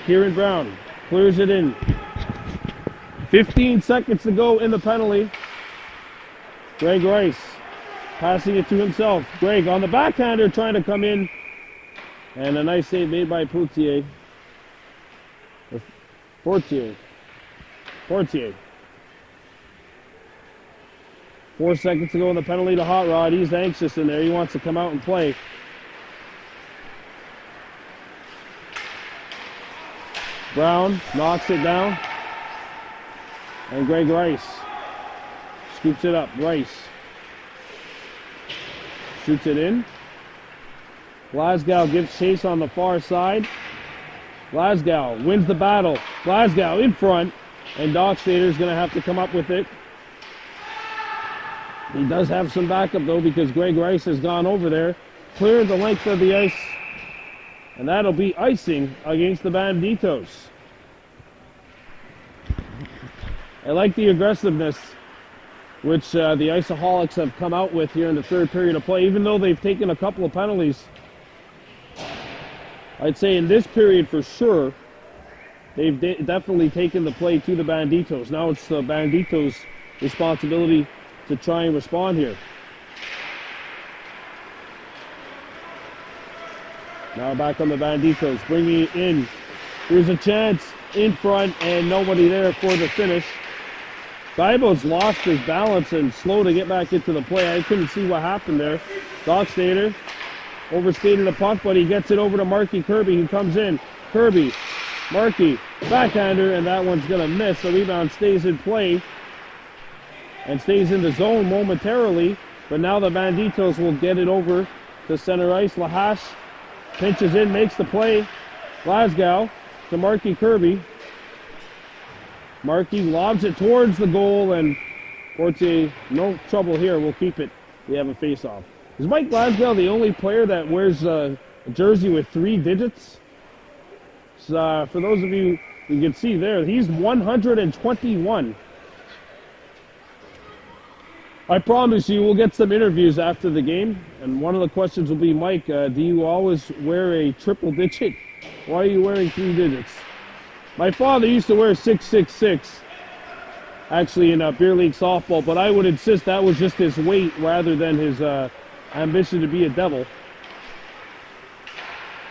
Kieran Brown clears it in. 15 seconds to go in the penalty. Greg Rice passing it to himself. Greg on the backhander trying to come in. And a nice save made by Portier. 4 seconds to go in the penalty to Hot Rod. He's anxious in there. He wants to come out and play. Brown knocks it down. And Greg Rice scoops it up. Rice shoots it in. Glasgow gives chase on the far side. Glasgow wins the battle. Glasgow in front. And Dockstader's going to have to come up with it. He does have some backup, though, because Greg Rice has gone over there. Cleared the length of the ice. And that'll be icing against the Banditos. I like the aggressiveness which the Iceaholics have come out with here in the third period of play, even though they've taken a couple of penalties. I'd say in this period for sure, they've definitely taken the play to the Banditos. Now it's the Banditos' responsibility to try and respond here. Now back on the Banditos, bringing it in. Here's a chance in front and nobody there for the finish. Gaibo's lost his balance and slow to get back into the play. I couldn't see what happened there. Dockstader overstated the puck, but he gets it over to Marky Kirby, who comes in. Kirby, Marky, backhander, and that one's going to miss. The rebound stays in play and stays in the zone momentarily, but now the Banditos will get it over to center ice. Lahash pinches in, makes the play. Glasgow to Marky Kirby. Marky lobs it towards the goal, and Portier, no trouble here. We'll keep it. We have a face-off. Is Mike Glasgow the only player that wears a jersey with 3 digits? So, for those of you who can see there, he's 121. I promise you we'll get some interviews after the game, and one of the questions will be, Mike, do you always wear a triple digit? Why are you wearing 3 digits? My father used to wear 666, actually in beer league softball, but I would insist that was just his weight rather than his ambition to be a devil.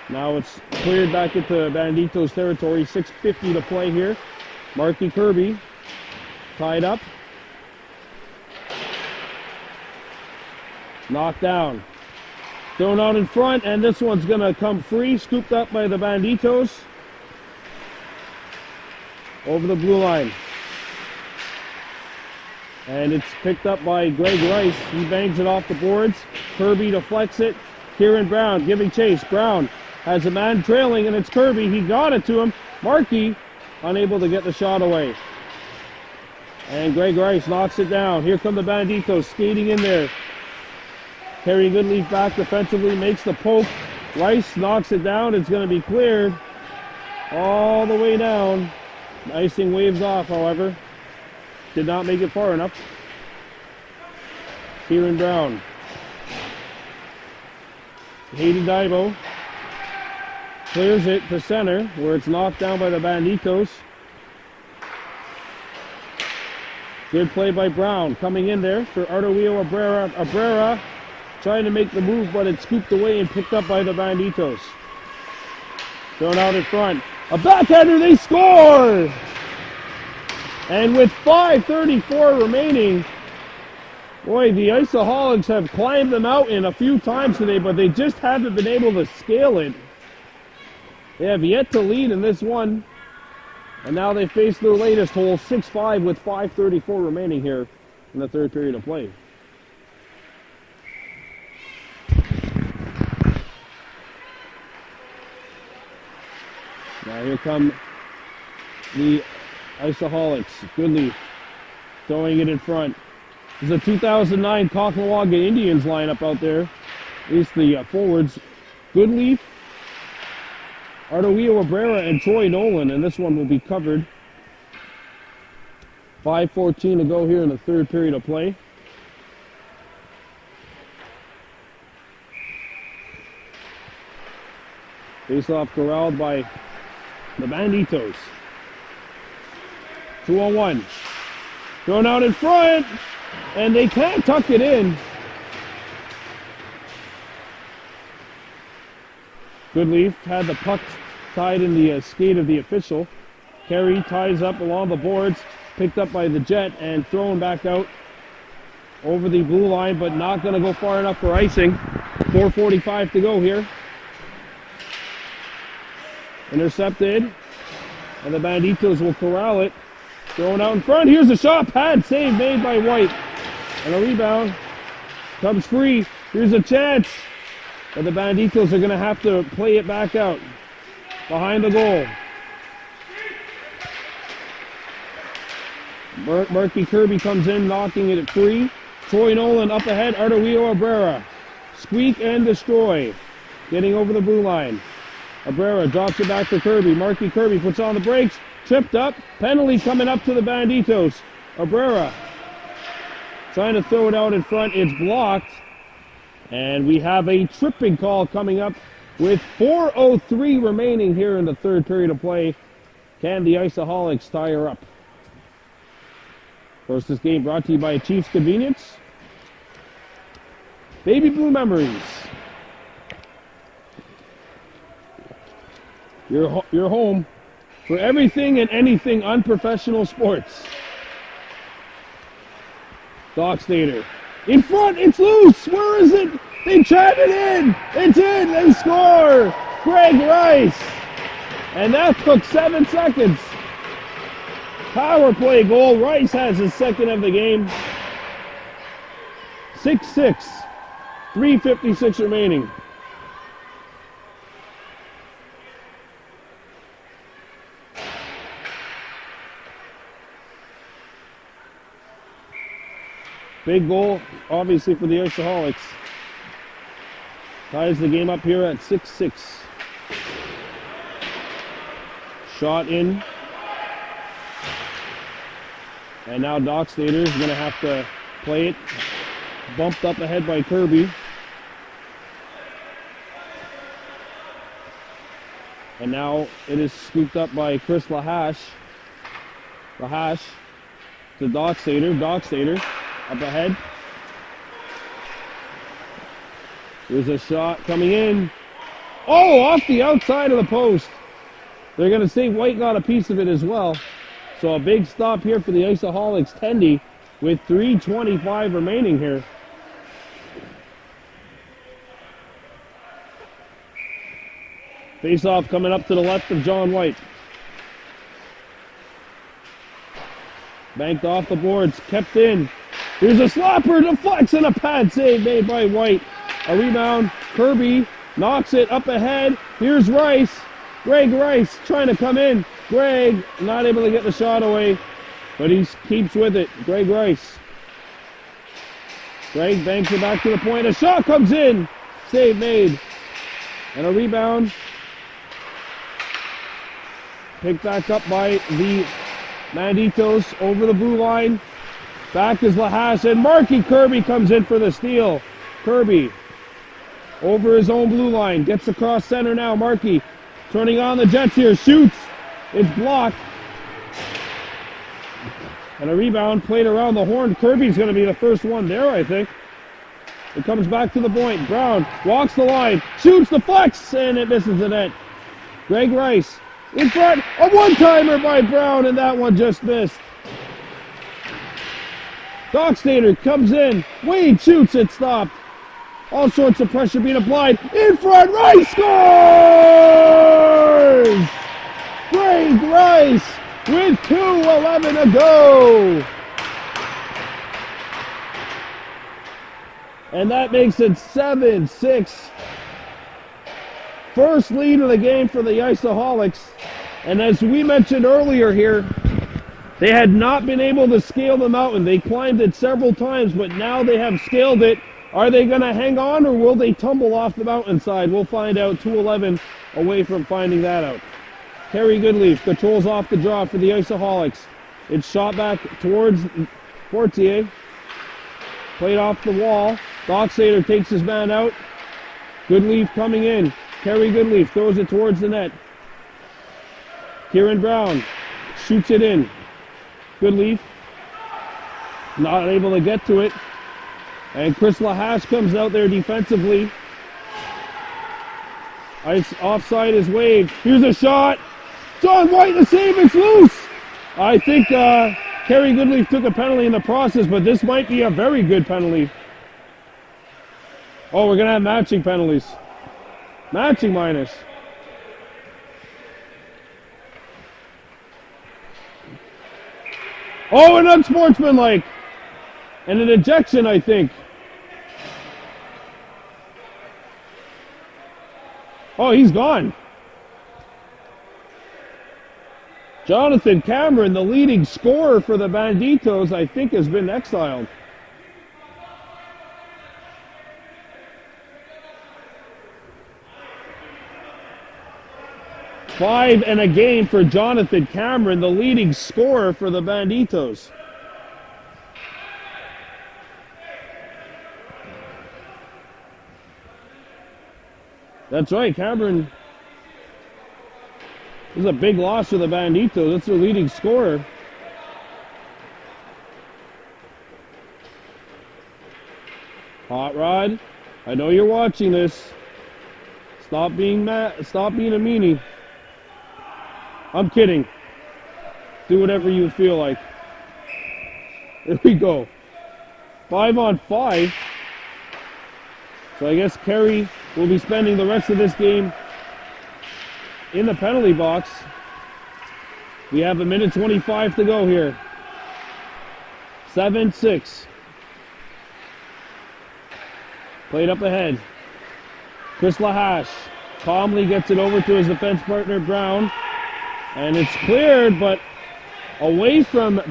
Now it's cleared back into Banditos territory. 6:50 to play here. Marky Kirby tied up. Knocked down. Thrown out in front, and this one's going to come free. Scooped up by the Banditos. Over the blue line. And it's picked up by Greg Rice. He bangs it off the boards. Kirby deflects it. Kieran Brown giving chase. Brown has a man trailing, and it's Kirby. He got it to him. Markey unable to get the shot away. And Greg Rice knocks it down. Here come the Banditos skating in there. Terry Goodleaf back defensively, makes the poke. Rice knocks it down. It's going to be cleared all the way down. Icing waves off, however. Did not make it far enough. Kieran Brown. Hayden Dibo clears it to center, where it's knocked down by the Banditos. Good play by Brown. Coming in there for Arturo Abrera. Trying to make the move, but it's scooped away and picked up by the Banditos. Thrown out in front. A backhander, they score! And with 5:34 remaining, boy, the Iceaholics have climbed them out in a few times today, but they just haven't been able to scale it. They have yet to lead in this one, and now they face their latest hole, 6-5, with 5:34 remaining here in the third period of play. Now here come the Iceaholics. Goodleaf throwing it in front. There's a 2009 Caughnawaga Indians lineup out there. At least the forwards. Goodleaf, Arturo Abrera, and Troy Nolan. And this one will be covered. 5:14 to go here in the third period of play. Face-off corralled by the Banditos. 2-on-1. Thrown out in front. And they can't tuck it in. Goodleaf had the puck tied in the skate of the official. Carey ties up along the boards, picked up by the Jet and thrown back out over the blue line, but not going to go far enough for icing. 4:45 to go here. Intercepted, and the Banditos will corral it. Thrown out in front. Here's a shot. Pad save made by White. And a rebound. Comes free. Here's a chance. But the Banditos are going to have to play it back out behind the goal. Marky Kirby comes in, knocking it at free. Troy Nolan up ahead. Arturo Abrera. Squeak and destroy. Getting over the blue line. Abrera drops it back to Kirby. Marky Kirby puts on the brakes. Tripped up. Penalty coming up to the Banditos. Abrera trying to throw it out in front. It's blocked. And we have a tripping call coming up with 4:03 remaining here in the third period of play. Can the Iceaholics tie her up? Of course, this game brought to you by Chiefs Convenience. Baby Blue Memories. Your home for everything and anything unprofessional sports. Dockstader. In front, it's loose. Where is it? They tried it in. It's in. They score. Greg Rice. And that took 7 seconds. Power play goal. Rice has his second of the game. 6-6. 3:56 remaining. Big goal, obviously, for the Iceaholics. Ties the game up here at 6-6. Shot in. And now Dockstader is going to have to play it. Bumped up ahead by Kirby. And now it is scooped up by Chris Lahash. Lahash to Dockstader. Dockstader up ahead. There's a shot coming in. Oh, off the outside of the post. They're going to say White got a piece of it as well. So a big stop here for the Iceaholics. Tendy with 3:25 remaining here. Face-off coming up to the left of John White. Banked off the boards, kept in. Here's a slapper, deflects, and a pad save made by White. A rebound, Kirby knocks it up ahead. Here's Rice. Greg Rice trying to come in. Greg not able to get the shot away, but he keeps with it. Greg Rice. Greg banks it back to the point. A shot comes in. Save made. And a rebound. Picked back up by the Banditos over the blue line. Back is Lahash, and Marky Kirby comes in for the steal. Kirby over his own blue line. Gets across center now. Marky turning on the Jets here. Shoots. It's blocked. And a rebound played around the horn. Kirby's going to be the first one there, I think. It comes back to the point. Brown walks the line. Shoots the flex, and it misses the net. Greg Rice in front. A one-timer by Brown, and that one just missed. Dockstader comes in. Wade shoots. It stopped. All sorts of pressure being applied. In front. Rice scores! Greg Rice with 2:11 to go. And that makes it 7-6. First lead of the game for the Iceaholics. And as we mentioned earlier here, they had not been able to scale the mountain. They climbed it several times, but now they have scaled it. Are they going to hang on, or will they tumble off the mountainside? We'll find out. 2:11 away from finding that out. Kerry Goodleaf controls off the draw for the Iceaholics. It's shot back towards Fortier. Played off the wall. Dockstader takes his man out. Goodleaf coming in. Kerry Goodleaf throws it towards the net. Kieran Brown shoots it in. Goodleaf Not able to get to it. And Chris Lahash comes out there defensively. Offside is waved. Here's a shot. John White, the save, it's loose. I think Kerry Goodleaf took a penalty in the process, but this might be a very good penalty. Oh, we're going to have matching penalties. Matching minus. Oh, an unsportsmanlike. And an ejection, I think. Oh, he's gone. Jonathan Cameron, the leading scorer for the Banditos, I think has been exiled. Five in a game for Jonathan Cameron, the leading scorer for the Banditos. That's right, Cameron. This is a big loss for the Banditos. That's their leading scorer. Hot Rod, I know you're watching this. Stop being mad. Stop being a meanie. I'm kidding. Do whatever you feel like. There we go. 5-on-5. So I guess Kerry will be spending the rest of this game in the penalty box. We have 1:25 to go here. 7-6. Played up ahead. Chris Lahash calmly gets it over to his defense partner Brown. And it's cleared, but away from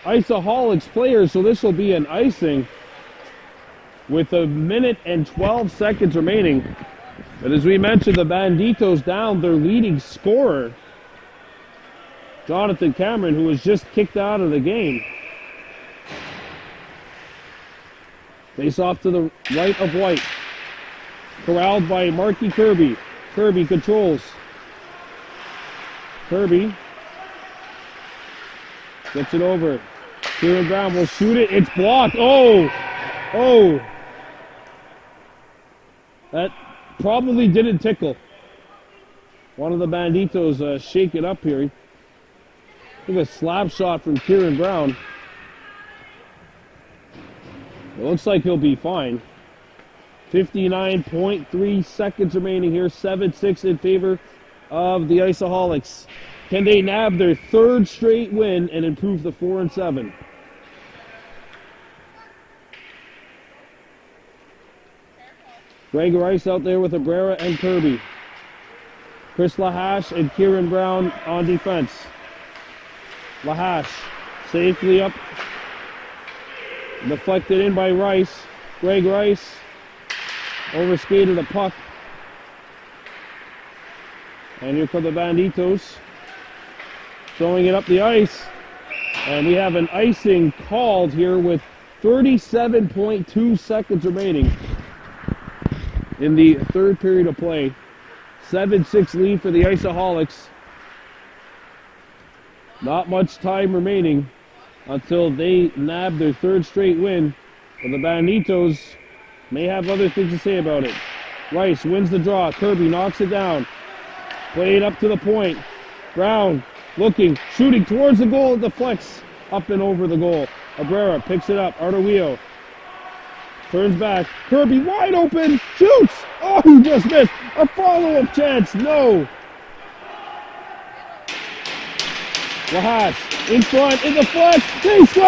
Iceaholics players, so this will be an icing with 1:12 remaining. But as we mentioned, the Banditos down their leading scorer, Jonathan Cameron, who was just kicked out of the game. Face off to the right of White. Corralled by Marky Kirby. Kirby controls. Kirby gets it over. Kieran Brown will shoot it. It's blocked. Oh! Oh! That probably didn't tickle. One of the Banditos shake it up here. I think a slap shot from Kieran Brown. It looks like he'll be fine. 59.3 seconds remaining here. 7-6 in favor of the Iceaholics. Can they nab their third straight win and improve to 4-7? Greg Rice out there with Abrera and Kirby. Chris Lahash and Kieran Brown on defense. Lahash safely up. Deflected in by Rice. Greg Rice overskated a puck. And here come the Banditos. Throwing it up the ice. And we have an icing called here with 37.2 seconds remaining in the third period of play. 7-6 lead for the Iceaholics. Not much time remaining until they nab their third straight win. But the Banditos may have other things to say about it. Rice wins the draw. Kirby knocks it down. Played up to the point. Brown looking, shooting towards the goal. Deflects up and over the goal. Abrera picks it up. Arduillo turns back. Kirby wide open. Shoots. Oh, he just missed. A follow-up chance. No. Lahash in front, in the flex. They score!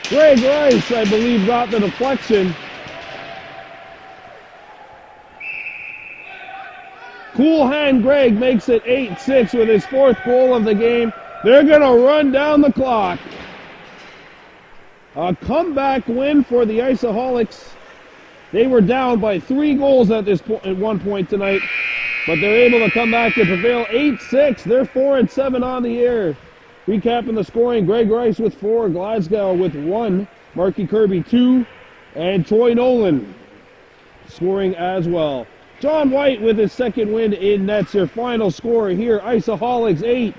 Greg Rice, I believe, got the deflection. Cool hand Greg makes it 8-6 with his fourth goal of the game. They're going to run down the clock. A comeback win for the Iceaholics. They were down by 3 goals at one point tonight, but they're able to come back and prevail 8-6. They're 4-7 on the year. Recapping the scoring, Greg Rice with 4, Glasgow with 1, Marky Kirby 2, and Troy Nolan scoring as well. John White with his second win in nets. Your final score here, Iceaholics 8,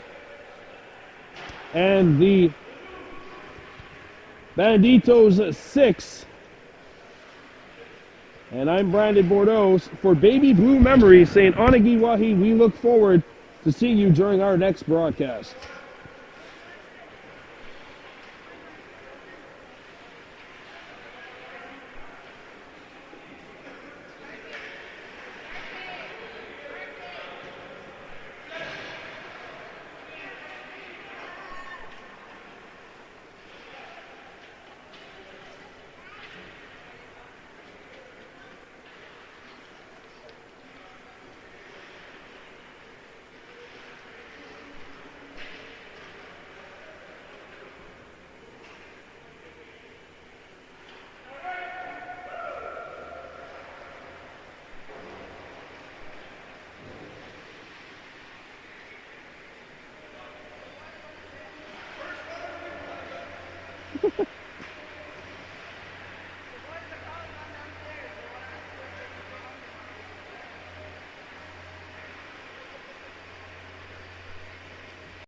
and the Banditos 6. And I'm Brandon Bordeaux for Baby Blue Memories saying Anagiwahi, we look forward to seeing you during our next broadcast.